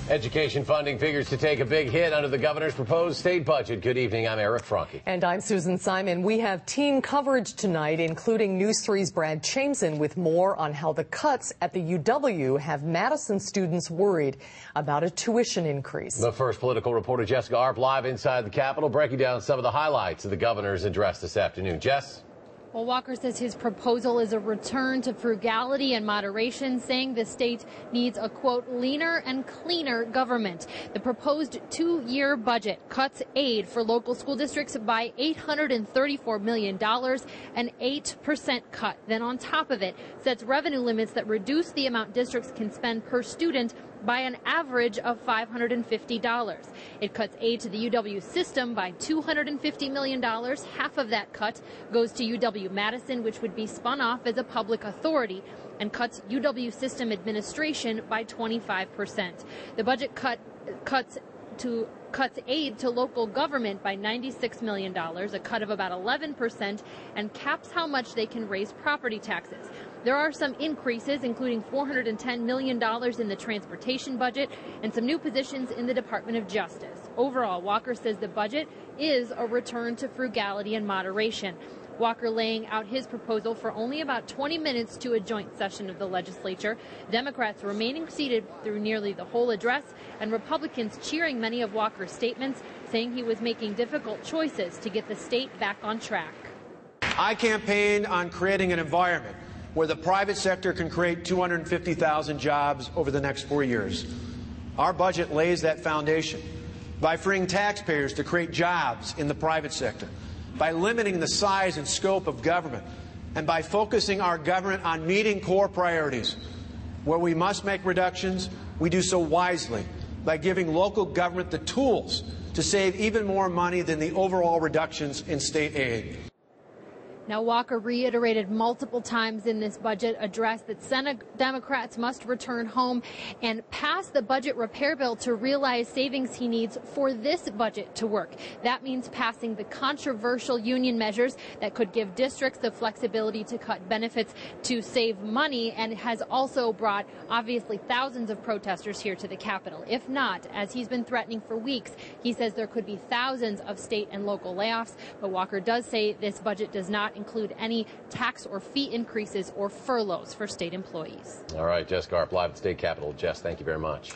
Education funding figures to take a big hit under the governor's proposed state budget. Good evening. I'm Eric Franke. And I'm Susan Simon. We have team coverage tonight, including News 3's Brad Chamson, with more on how the cuts at the UW have Madison students worried about a tuition increase. The first political reporter, Jessica Arp, live inside the Capitol, breaking down some of the highlights of the governor's address this afternoon. Jess? Well, Walker says his proposal is a return to frugality and moderation, saying the state needs a, quote, leaner and cleaner government. The proposed two-year budget cuts aid for local school districts by $834 million, an 8% cut. Then on top of it, sets revenue limits that reduce the amount districts can spend per student by an average of $550. It cuts aid to the UW system by $250 million. Half of that cut goes to UW-Madison, which would be spun off as a public authority, and cuts UW system administration by 25%. The budget cuts aid to local government by $96 million, a cut of about 11%, and caps how much they can raise property taxes. There are some increases, including $410 million in the transportation budget and some new positions in the Department of Justice. Overall, Walker says the budget is a return to frugality and moderation. Walker laying out his proposal for only about 20 minutes to a joint session of the legislature. Democrats remaining seated through nearly the whole address, and Republicans cheering many of Walker's statements, saying he was making difficult choices to get the state back on track. I campaigned on creating an environment where the private sector can create 250,000 jobs over the next 4 years. Our budget lays that foundation by freeing taxpayers to create jobs in the private sector, by limiting the size and scope of government, and by focusing our government on meeting core priorities. Where we must make reductions, we do so wisely by giving local government the tools to save even more money than the overall reductions in state aid. Now, Walker reiterated multiple times in this budget address that Senate Democrats must return home and pass the budget repair bill to realize savings he needs for this budget to work. That means passing the controversial union measures that could give districts the flexibility to cut benefits to save money, and has also brought, obviously, thousands of protesters here to the Capitol. If not, as he's been threatening for weeks, he says there could be thousands of state and local layoffs. But Walker does say this budget does not include any tax or fee increases or furloughs for state employees. All right, Jessica Arp, live at the state capitol. Jess, thank you very much.